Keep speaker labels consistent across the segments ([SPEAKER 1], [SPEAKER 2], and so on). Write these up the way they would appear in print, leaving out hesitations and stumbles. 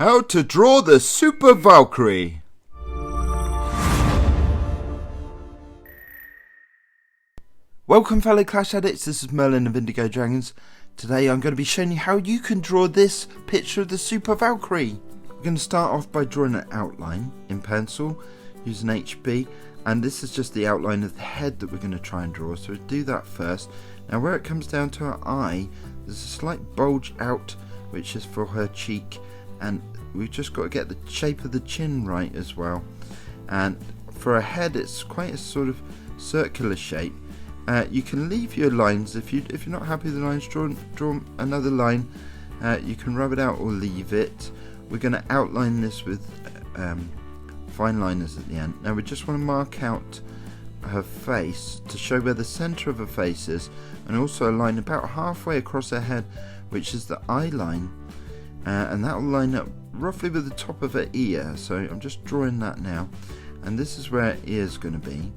[SPEAKER 1] How to draw the Super Valkyrie. Welcome fellow Clash addicts, this is Merlin of Indigo Dragons. Today I'm going to be showing you how you can draw this picture of the Super Valkyrie. We're going to start off by drawing an outline in pencil using HB, and this is just the outline of the head that we're going to try and draw, so we'll do that first. Now where it comes down to her eye, there's a slight bulge out which is for her cheek, and we've just got to get the shape of the chin right as well. And for her head it's quite a sort of circular shape. You can leave your lines if you're not happy with the lines. Draw another line. You can rub it out or leave it. We're going to outline this with fine liners at the end. Now we just want to mark out her face to show where the centre of her face is, and also a line about halfway across her head, which is the eye line, and that will line up roughly with the top of her ear. So I'm just drawing that now, and this is where her ear is going to be.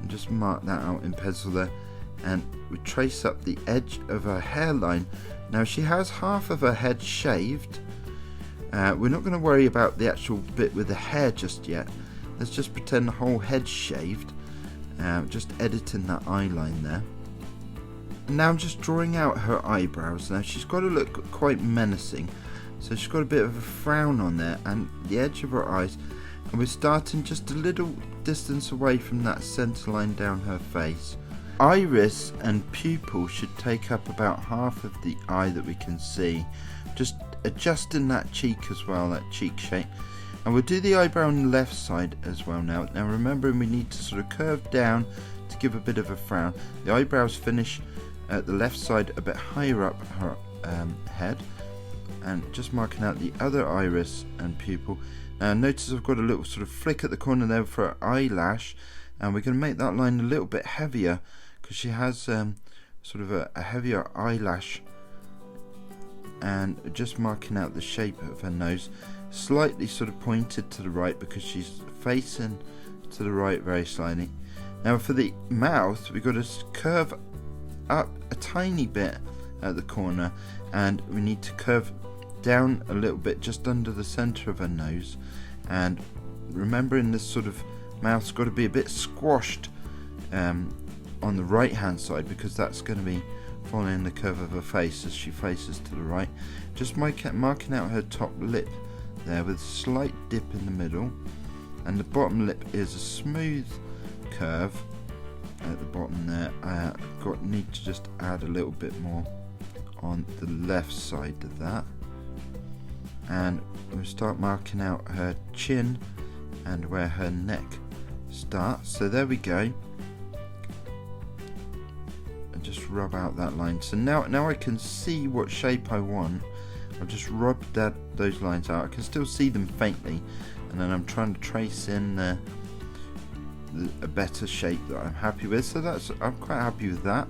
[SPEAKER 1] And just mark that out in pencil there, and we trace up the edge of her hairline. Now she has half of her head shaved. We're not going to worry about the actual bit with the hair just yet. Let's just pretend the whole head's shaved. Just editing that eye line there. And now I'm just drawing out her eyebrows. Now she's got to look quite menacing, so she's got a bit of a frown on there and the edge of her eyes, and we're starting just a little distance away from that centre line down her face. Iris and pupil should take up about half of the eye that we can see. Just adjusting that cheek as well, that cheek shape. And we'll do the eyebrow on the left side as well now. Now remembering we need to sort of curve down to give a bit of a frown. The eyebrows finish at the left side a bit higher up her head. And just marking out the other iris and pupil. Now notice I've got a little sort of flick at the corner there for her eyelash, and we're going to make that line a little bit heavier because she has sort of a heavier eyelash. And just marking out the shape of her nose, slightly sort of pointed to the right because she's facing to the right very slightly. Now for the mouth, we've got to curve up a tiny bit at the corner, and we need to curve down a little bit just under the centre of her nose. And remembering this sort of mouth's got to be a bit squashed on the right hand side, because that's going to be following the curve of her face as she faces to the right. Just marking out her top lip there with a slight dip in the middle, and the bottom lip is a smooth curve at the bottom there. Need to just add a little bit more on the left side of that, and we'll start marking out her chin and where her neck starts. So there we go, and just rub out that line. So now I can see what shape I want. I'll just rub those lines out. I can still see them faintly, and then I'm trying to trace in a better shape that I'm happy with. So I'm quite happy with that.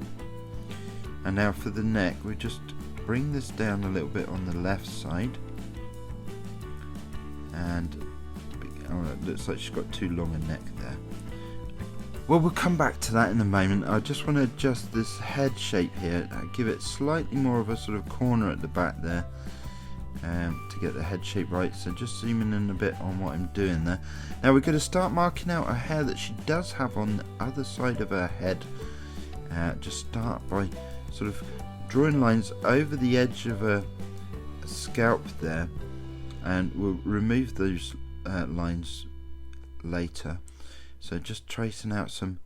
[SPEAKER 1] And now for the neck, we just bring this down a little bit on the left side, and it looks like she's got too long a neck there. Well, we'll come back to that in a moment. I just want to adjust this head shape here, give it slightly more of a sort of corner at the back there, to get the head shape right. So just zooming in a bit on what I'm doing there. Now we're going to start marking out a hair that she does have on the other side of her head. Just start by sort of drawing lines over the edge of her scalp there, and we'll remove those lines later. So just tracing out some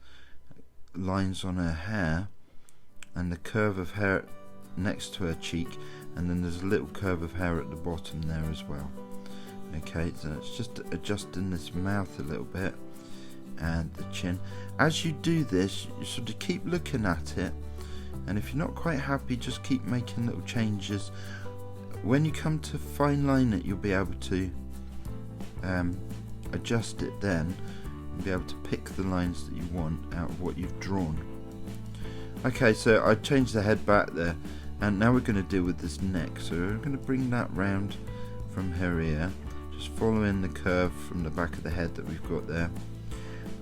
[SPEAKER 1] lines on her hair and the curve of hair next to her cheek, and then there's a little curve of hair at the bottom there as well. Okay, so it's just adjusting this mouth a little bit and the chin. As you do this, you sort of keep looking at it, and if you're not quite happy, just keep making little changes. When you come to fine line it, you'll be able to adjust it then. Be able to pick the lines that you want out of what you've drawn. Okay, so I changed the head back there, and now we're going to deal with this neck. So we're going to bring that round from her ear, just following the curve from the back of the head that we've got there.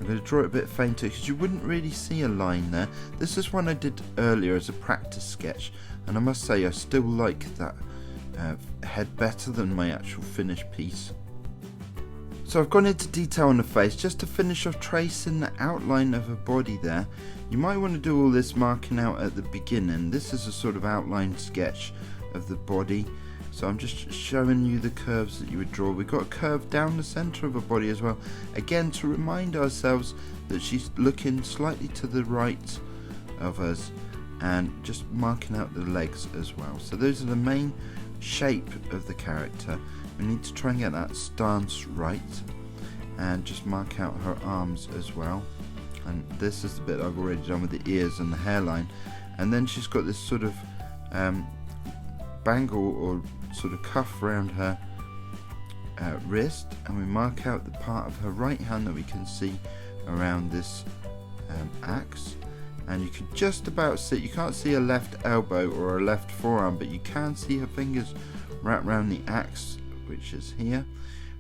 [SPEAKER 1] I'm going to draw it a bit fainter because you wouldn't really see a line there. This is one I did earlier as a practice sketch, and I must say I still like that head better than my actual finished piece. So I've gone into detail on the face just to finish off tracing the outline of her body there. You might want to do all this marking out at the beginning. This is a sort of outline sketch of the body. So I'm just showing you the curves that you would draw. We've got a curve down the centre of her body as well. Again, to remind ourselves that she's looking slightly to the right of us, and just marking out the legs as well. So those are the main shape of the character. We need to try and get that stance right, and just mark out her arms as well. And this is the bit I've already done with the ears and the hairline. And then she's got this sort of bangle or sort of cuff around her wrist, and we mark out the part of her right hand that we can see around this axe. And you can just about see, you can't see a left elbow or a left forearm, but you can see her fingers wrapped around the axe, which is here.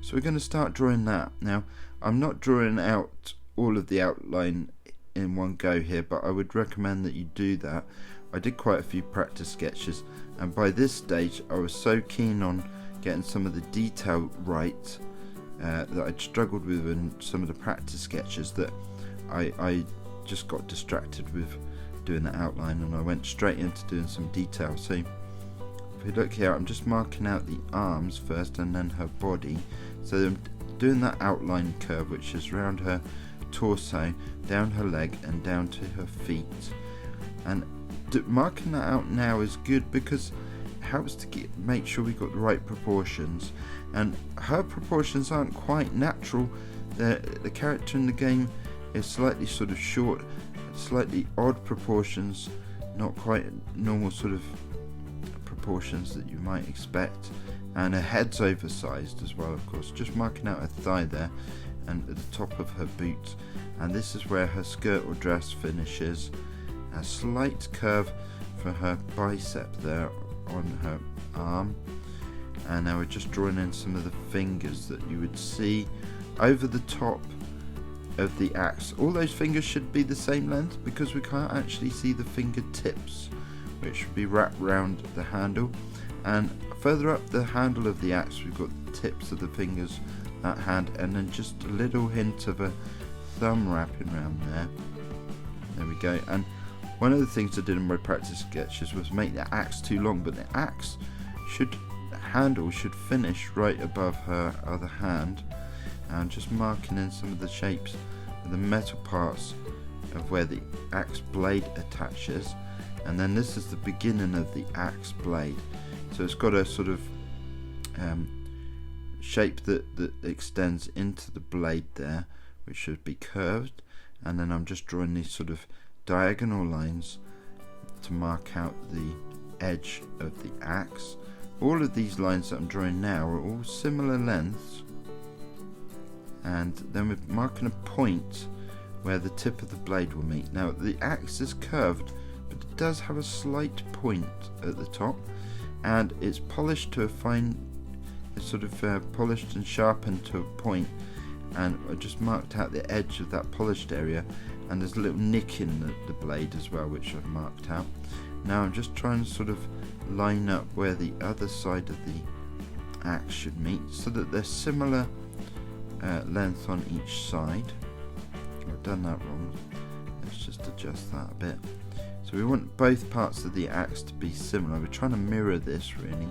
[SPEAKER 1] So we're going to start drawing that. Now, I'm not drawing out all of the outline in one go here, but I would recommend that you do that. I did quite a few practice sketches, and by this stage I was so keen on getting some of the detail right that I'd struggled with in some of the practice sketches that I just got distracted with doing the outline, and I went straight into doing some detail. So if we look here, I'm just marking out the arms first and then her body. So I'm doing that outline curve, which is around her torso, down her leg and down to her feet. And marking that out now is good because it helps to make sure we got the right proportions, and her proportions aren't quite natural. The character in the game is slightly sort of short, slightly odd proportions, not quite normal sort of proportions that you might expect, and her head's oversized as well, of course. Just marking out her thigh there and at the top of her boot, and this is where her skirt or dress finishes. A slight curve for her bicep there on her arm, and now we're just drawing in some of the fingers that you would see over the top of the axe. All those fingers should be the same length because we can't actually see the fingertips, which would be wrapped around the handle. And further up the handle of the axe we've got the tips of the fingers, that hand, and then just a little hint of a thumb wrapping around there. There we go. And one of the things I did in my practice sketches was make the axe too long, but the axe handle should finish right above her other hand. And just marking in some of the shapes of the metal parts of where the axe blade attaches. And then this is the beginning of the axe blade, so it's got a sort of shape that extends into the blade there, which should be curved. And then I'm just drawing these sort of diagonal lines to mark out the edge of the axe. All of these lines that I'm drawing now are all similar lengths, and then we're marking a point where the tip of the blade will meet. Now the axe is curved, but it does have a slight point at the top, and it's polished to a fine, it's sort of polished and sharpened to a point, and I just marked out the edge of that polished area, and there's a little nick in the blade as well, which I've marked out. Now I'm just trying to sort of line up where the other side of the axe should meet so that they're similar length on each side. I've done that wrong, let's just adjust that a bit. So we want both parts of the axe to be similar. We're trying to mirror this really.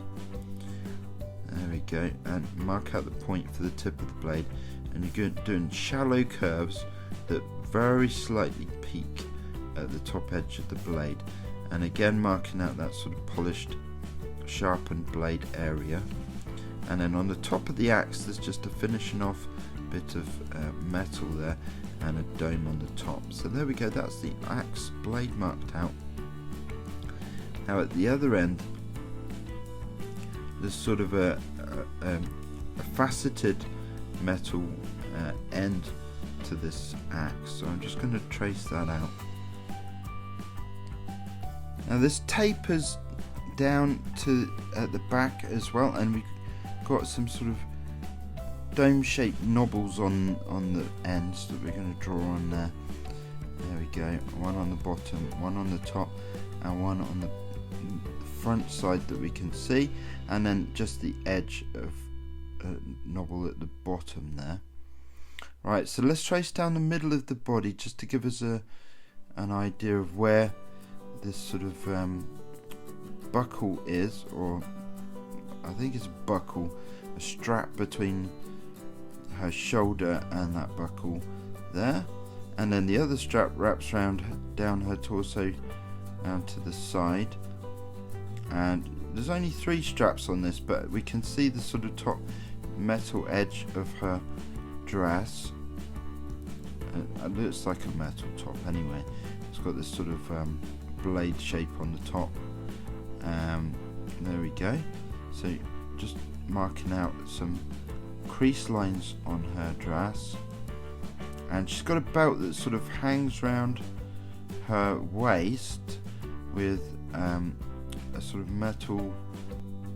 [SPEAKER 1] There we go, and mark out the point for the tip of the blade, and you're doing shallow curves that very slightly peak at the top edge of the blade, and again marking out that sort of polished sharpened blade area. And then on the top of the axe there's just a finishing off bit of metal there and a dome on the top. So there we go, that's the axe blade marked out. Now at the other end there's sort of a faceted metal end to this axe, so I'm just going to trace that out. Now this tapers down to at the back as well, and we've got some sort of dome shaped knobbles on the ends that we're going to draw on there. There we go, one on the bottom, one on the top, and one on the front side that we can see, and then just the edge of a knobble at the bottom there. Right, so let's trace down the middle of the body just to give us an idea of where this sort of buckle is, or I think it's a buckle, a strap between her shoulder and that buckle there, and then the other strap wraps around down her torso down to the side. And there's only 3 straps on this, but we can see the sort of top metal edge of her dress. It looks like a metal top anyway. It's got this sort of blade shape on the top. There we go. So just marking out some crease lines on her dress, and she's got a belt that sort of hangs round her waist with a sort of metal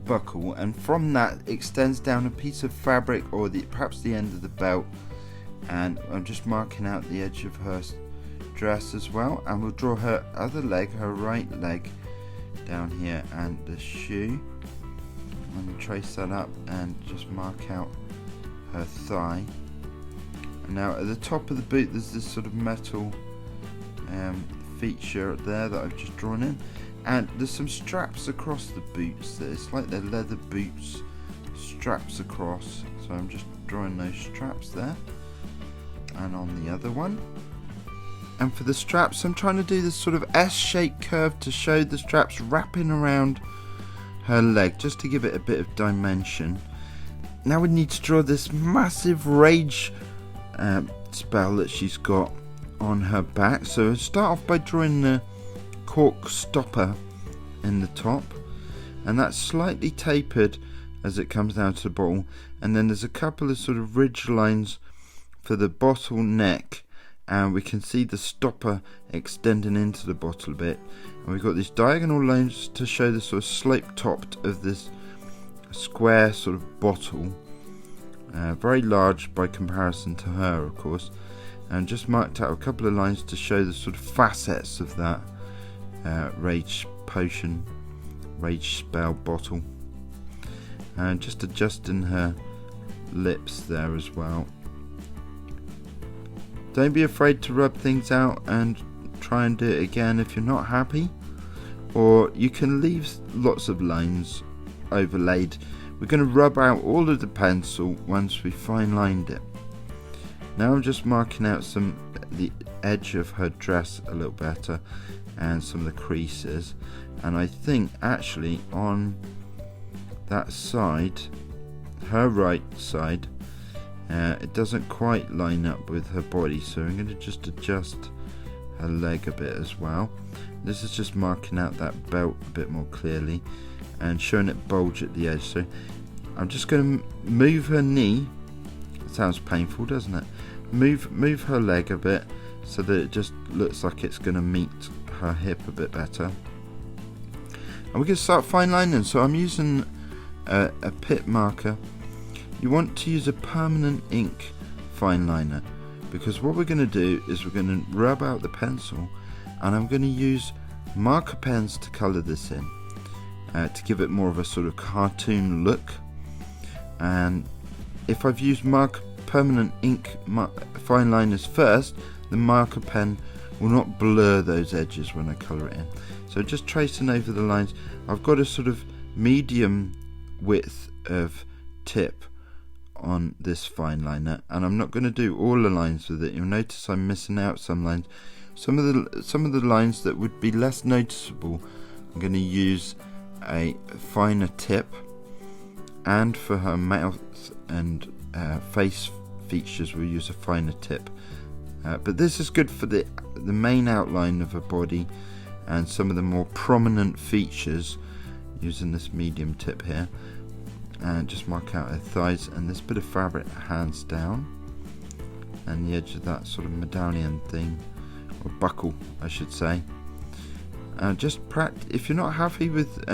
[SPEAKER 1] buckle, and from that extends down a piece of fabric, or perhaps the end of the belt. And I'm just marking out the edge of her dress as well, and we'll draw her other leg, her right leg, down here, and the shoe. I'm going to trace that up and just mark out her thigh. And now at the top of the boot there's this sort of metal feature there that I've just drawn in, and there's some straps across the boots there. It's like they're leather boots, straps across, so I'm just drawing those straps there, and on the other one. And for the straps, I'm trying to do this sort of S-shaped curve to show the straps wrapping around her leg, just to give it a bit of dimension. Now we need to draw this massive rage spell that she's got on her back. So I'll start off by drawing the cork stopper in the top, and that's slightly tapered as it comes down to the bottle, and then there's a couple of sort of ridge lines for the bottle neck, and we can see the stopper extending into the bottle a bit, and we've got these diagonal lines to show the sort of slope topped of this square sort of bottle, very large by comparison to her, of course, and just marked out a couple of lines to show the sort of facets of that rage potion, rage spell bottle, and just adjusting her lips there as well. Don't be afraid to rub things out and try and do it again if you're not happy, or you can leave lots of lines overlaid. We're going to rub out all of the pencil once we fine lined it. Now I'm just marking out the edge of her dress a little better, and some of the creases, and I think actually on that side, her right side, it doesn't quite line up with her body, so I'm going to just adjust her leg a bit as well. This is just marking out that belt a bit more clearly and showing it bulge at the edge. So I'm just going to move her knee. It sounds painful, doesn't it? Move her leg a bit so that it just looks like it's going to meet her hip a bit better. And we're going to start fine lining. So I'm using a Pitt marker. You want to use a permanent ink fine liner, because what we're going to do is we're going to rub out the pencil, and I'm going to use marker pens to colour this in, to give it more of a sort of cartoon look. And if I've used permanent ink fine liners first, the marker pen will not blur those edges when I colour it in. So just tracing over the lines, I've got a sort of medium width of tip on this fine liner, and I'm not going to do all the lines with it. You'll notice I'm missing out some lines. Some of the lines that would be less noticeable, I'm going to use a finer tip, and for her mouth and face features we'll use a finer tip. But this is good for the main outline of her body and some of the more prominent features, using this medium tip here. And just mark out her thighs, and this bit of fabric hands down, and the edge of that sort of medallion thing, or buckle I should say. Just practice. If you're not happy with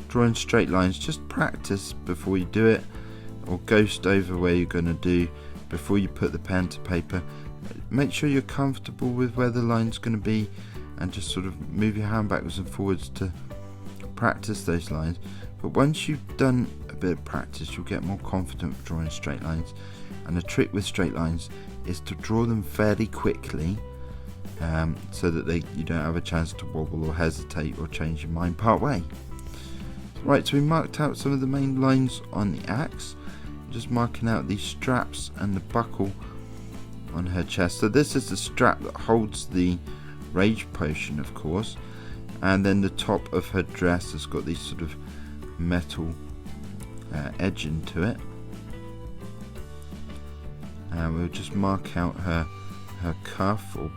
[SPEAKER 1] drawing straight lines, just practice before you do it, or ghost over where you're going to do before you put the pen to paper. Make sure you're comfortable with where the line's going to be, and just sort of move your hand backwards and forwards to practice those lines, but once you've done a bit of practice you'll get more confident with drawing straight lines. And the trick with straight lines is to draw them fairly quickly, so that you don't have a chance to wobble or hesitate or change your mind part way. Right, so we marked out some of the main lines on the axe, just marking out these straps and the buckle on her chest. So this is the strap that holds the rage potion, of course, and then the top of her dress has got these sort of metal edging to it. And we'll just mark out her cuff or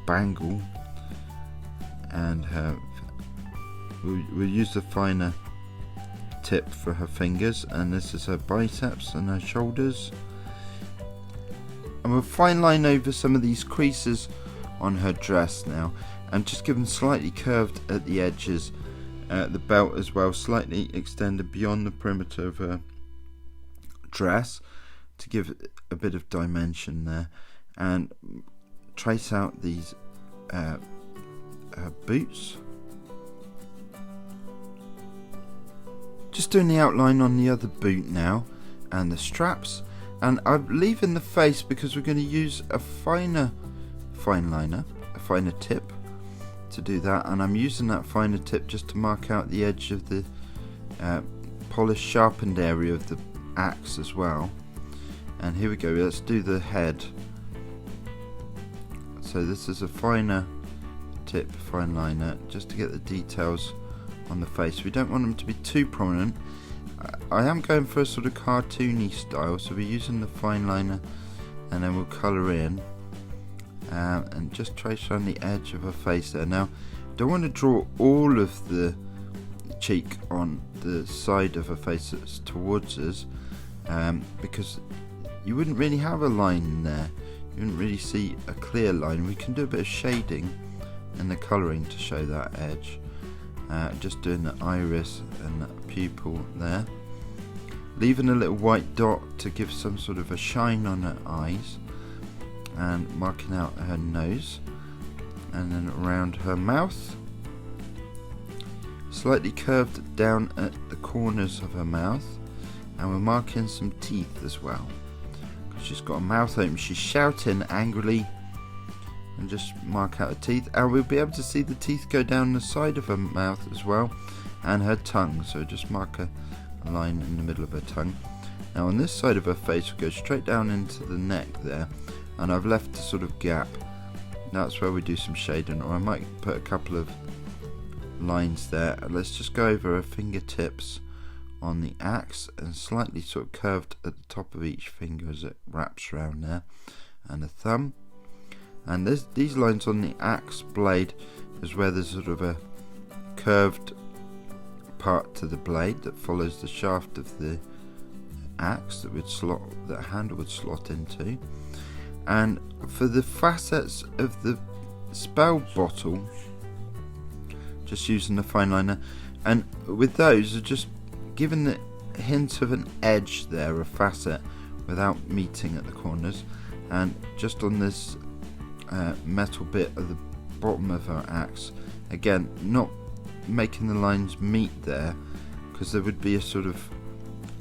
[SPEAKER 1] bangle, and we'll use the finer tip for her fingers, and this is her biceps and her shoulders. And we'll fine line over some of these creases on her dress now, and just give them slightly curved at the edges, the belt as well, slightly extended beyond the perimeter of her dress to give a bit of dimension there, and trace out these her boots. Just doing the outline on the other boot now, and the straps, and I'm leaving the face because we're going to use a finer fineliner, a finer tip to do that, and I'm using that finer tip just to mark out the edge of the polished sharpened area of the axe as well. And here we go, let's do the head. So this is a finer tip, fine liner, just to get the details on the face. We don't want them to be too prominent. I am going for a sort of cartoony style, so we're using the fine liner, and then we'll colour in and just trace around the edge of her face there. Now, don't want to draw all of the cheek on the side of her face that's towards us, because you wouldn't really have a line there. You wouldn't really see a clear line. We can do a bit of shading and the colouring to show that edge. Just doing the iris and the pupil there. Leaving a little white dot to give some sort of a shine on her eyes. And marking out her nose. And then around her mouth. Slightly curved down at the corners of her mouth. And we're marking some teeth as well. She's got a mouth open, she's shouting angrily, and just mark out her teeth, and we'll be able to see the teeth go down the side of her mouth as well, and her tongue, so just mark a line in the middle of her tongue. Now on this side of her face we'll go straight down into the neck there, and I've left a sort of gap. That's where we do some shading, or I might put a couple of lines there. Let's just go over her fingertips on the axe, and slightly sort of curved at the top of each finger as it wraps around there, and the thumb. And these lines on the axe blade is where there's sort of a curved part to the blade that follows the shaft of the axe that handle would slot into. And for the facets of the spell bottle, just using the fine liner, and with those are just given the hint of an edge there, a facet, without meeting at the corners, and just on this metal bit at the bottom of our axe, again not making the lines meet there, because there would be a sort of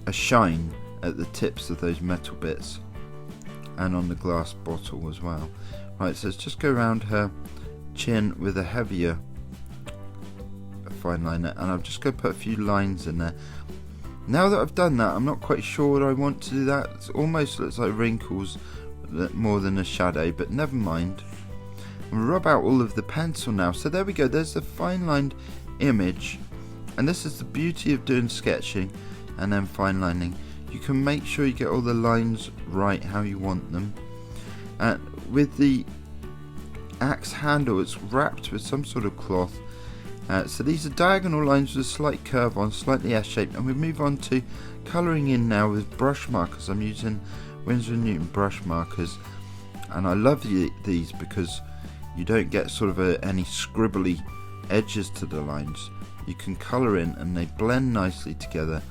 [SPEAKER 1] a shine at the tips of those metal bits, and on the glass bottle as well. Right, so let's just go around her chin with a heavier fine liner, and I'm just going to put a few lines in there. Now that I've done that, I'm not quite sure what I want to do that. It almost looks like wrinkles more than a shadow, but never mind. I'll rub out all of the pencil now. So there we go, there's the fine lined image, and this is the beauty of doing sketching and then fine lining. You can make sure you get all the lines right how you want them. And with the axe handle, it's wrapped with some sort of cloth. So these are diagonal lines with a slight curve on, slightly S-shaped, and we move on to colouring in now with brush markers. I'm using Winsor And Newton Brushmarkers, and I love these because you don't get sort of any scribbly edges to the lines. You can colour in and they blend nicely together,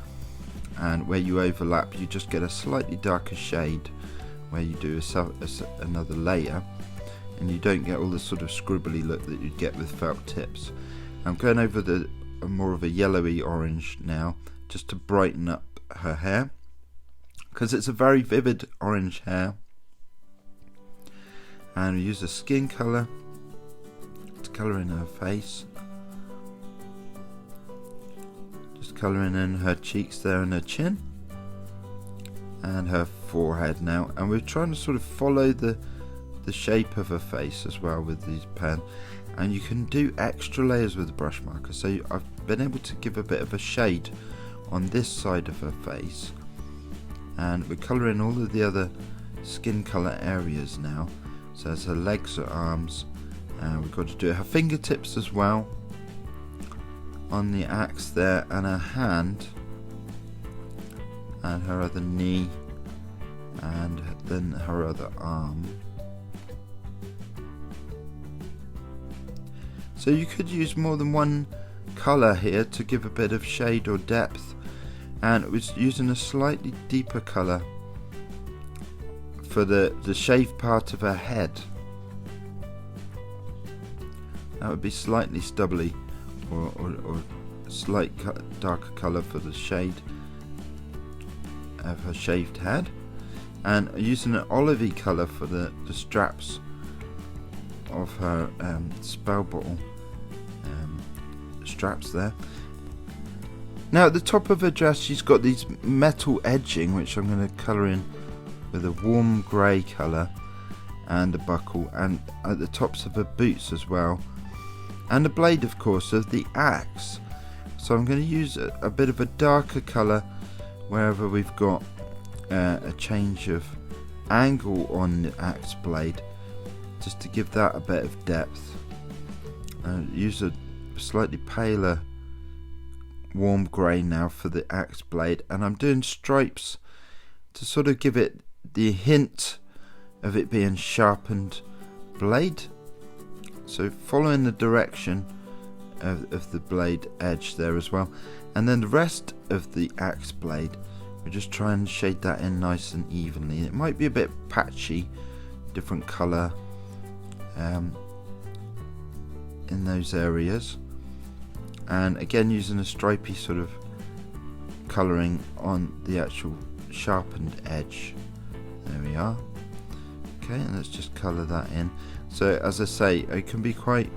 [SPEAKER 1] and where you overlap you just get a slightly darker shade where you do another layer, and you don't get all the sort of scribbly look that you'd get with felt tips. I'm going over the more of a yellowy orange now, just to brighten up her hair, because it's a very vivid orange hair. And we use a skin colour to colour in her face, just colouring in her cheeks there and her chin and her forehead now, and we're trying to sort of follow the shape of her face as well with these pen. And you can do extra layers with the brush marker, so I've been able to give a bit of a shade on this side of her face, and we're colouring all of the other skin colour areas now. So as her legs, her arms, and we've got to do her fingertips as well on the axe there, and her hand, and her other knee, and then her other arm. So you could use more than one colour here to give a bit of shade or depth, and it was using a slightly deeper colour for the shaved part of her head. That would be slightly stubbly, or slight darker colour for the shade of her shaved head, and using an olivey colour for the straps of her spell bottle straps there. Now at the top of her dress she's got these metal edging, which I'm going to colour in with a warm grey colour, and a buckle, and at the tops of her boots as well, and the blade of course of the axe. So I'm going to use a bit of a darker colour wherever we've got a change of angle on the axe blade, just to give that a bit of depth. Use a slightly paler warm grey now for the axe blade, and I'm doing stripes to sort of give it the hint of it being sharpened blade. So following the direction of the blade edge there as well, and then the rest of the axe blade we're just trying to shade that in nice and evenly. It might be a bit patchy, different colour in those areas, and again using a stripy sort of colouring on the actual sharpened edge. There we are. Okay, and let's just colour that in. So as I say, it can be quite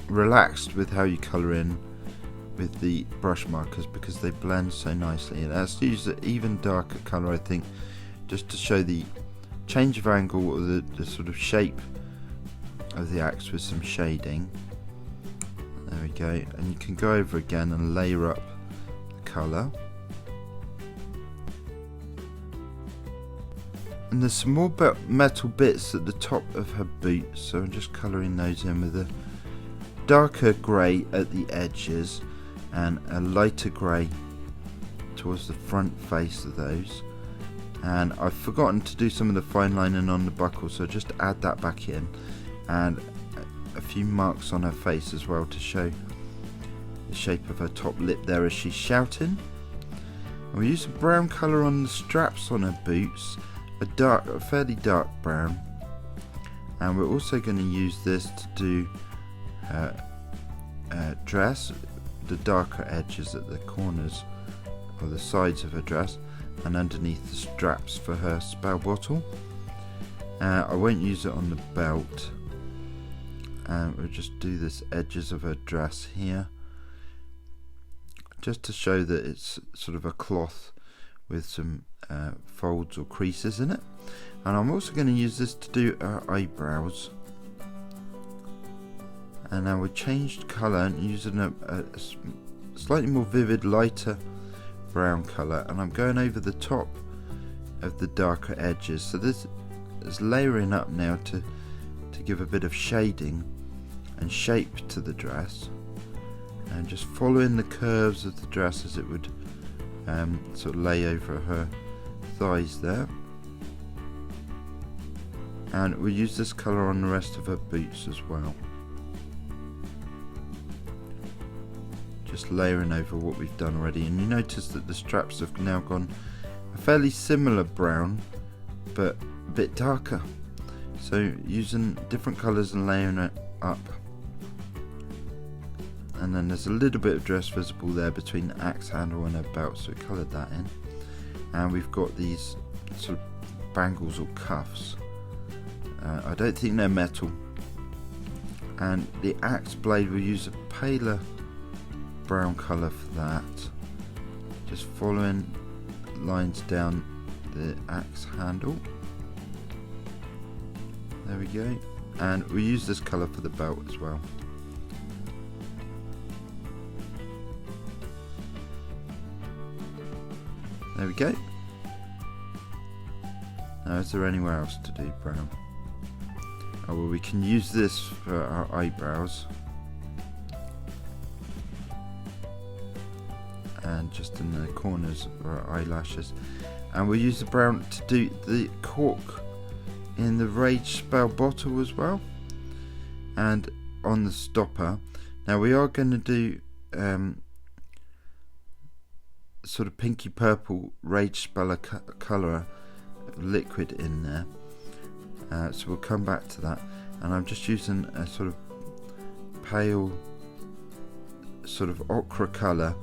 [SPEAKER 1] relaxed with how you colour in with the brush markers, because they blend so nicely. And let's use an even darker colour, I think, just to show the change of angle, or the sort of shape of the axe with some shading. There we go, and you can go over again and layer up the colour. And there's some more metal bits at the top of her boots, so I'm just colouring those in with a darker grey at the edges and a lighter grey towards the front face of those. And I've forgotten to do some of the fine lining on the buckle, so just add that back in, and a few marks on her face as well to show the shape of her top lip there as she's shouting. And we use a brown colour on the straps on her boots, a fairly dark brown, and we're also going to use this to do her dress, the darker edges at the corners or the sides of her dress, and underneath the straps for her spell bottle. I won't use it on the belt, and we'll just do this edges of her dress here, just to show that it's sort of a cloth with some folds or creases in it. And I'm also going to use this to do her eyebrows. And now we've changed colour and using a slightly more vivid, lighter brown colour, and I'm going over the top of the darker edges. So this is layering up now to give a bit of shading and shape to the dress, and just following the curves of the dress as it would sort of lay over her thighs there. And we'll use this colour on the rest of her boots as well, just layering over what we've done already. And you notice that the straps have now gone a fairly similar brown, but a bit darker. So using different colours and layering it up and then there's a little bit of dress visible there between the axe handle and her belt, so we coloured that in. And we've got these sort of bangles or cuffs. I don't think they're metal. And the axe blade, we'll use a paler brown colour for that. Just following lines down the axe handle. There we go. And we use this colour for the belt as well. There we go. Now, is there anywhere else to do brown? Oh, well, we can use this for our eyebrows. And just in the corners of our eyelashes. And we'll use the brown to do the cork in the rage spell bottle as well. And on the stopper. Now, we are going to do sort of pinky purple rage speller colour liquid in there, so we'll come back to that. And I'm just using a sort of pale sort of ochre colour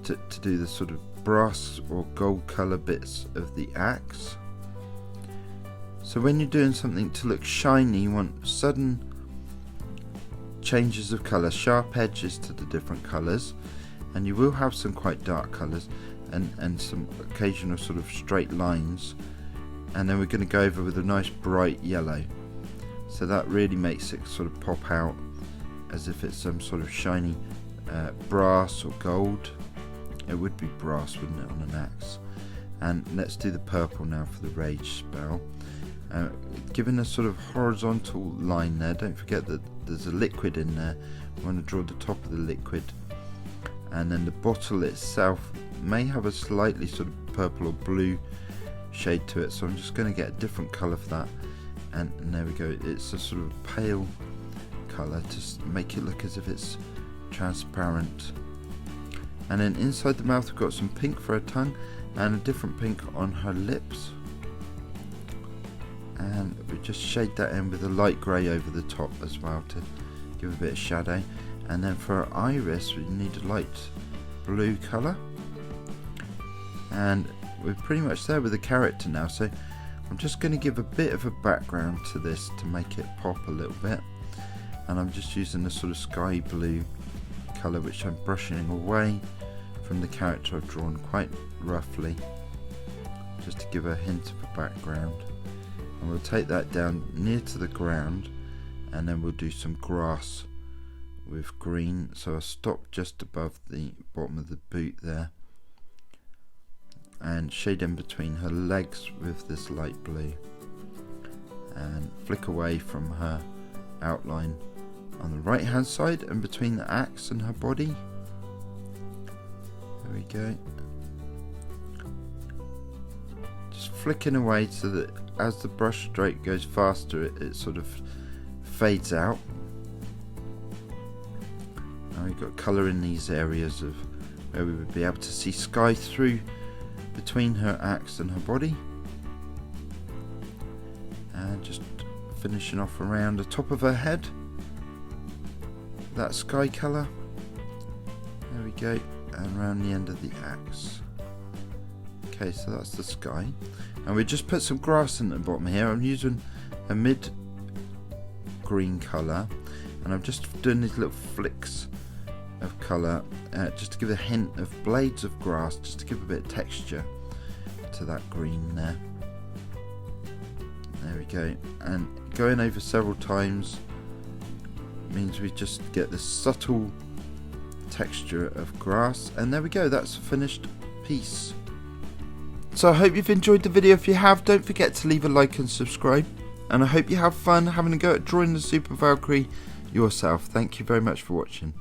[SPEAKER 1] to do the sort of brass or gold colour bits of the axe. So when you're doing something to look shiny, you want sudden changes of colour, sharp edges to the different colours. And you will have some quite dark colours and some occasional sort of straight lines. And then we're going to go over with a nice bright yellow. So that really makes it sort of pop out as if it's some sort of shiny brass or gold. It would be brass, wouldn't it, on an axe? And let's do the purple now for the rage spell. Given a sort of horizontal line there, don't forget that there's a liquid in there. We want to draw the top of the liquid. And then the bottle itself may have a slightly sort of purple or blue shade to it, so I'm just going to get a different colour for that. And there we go, it's a sort of pale colour to make it look as if it's transparent. And then inside the mouth we've got some pink for her tongue and a different pink on her lips. And we just shade that in with a light grey over the top as well to give a bit of shadow. And then for our iris we need a light blue colour. And we're pretty much there with the character now, so I'm just going to give a bit of a background to this to make it pop a little bit. And I'm just using a sort of sky blue colour which I'm brushing away from the character I've drawn quite roughly, just to give a hint of a background. And we'll take that down near to the ground, and then we'll do some grass with green. So I'll stop just above the bottom of the boot there and shade in between her legs with this light blue and flick away from her outline on the right hand side and between the axe and her body. There we go. Just flicking away so that as the brush stroke goes faster it sort of fades out. Now we've got colour in these areas of where we would be able to see sky through between her axe and her body. And just finishing off around the top of her head, that sky colour. There we go, and around the end of the axe. Okay, so that's the sky, and we just put some grass in the bottom here. I'm using a mid green colour, and I'm just doing these little flicks of colour just to give a hint of blades of grass, just to give a bit of texture to that green there. There we go, and going over several times means we just get this subtle texture of grass. And there we go, that's a finished piece. So I hope you've enjoyed the video. If you have, don't forget to leave a like and subscribe, and I hope you have fun having a go at drawing the Super Valkyrie yourself. Thank you very much for watching.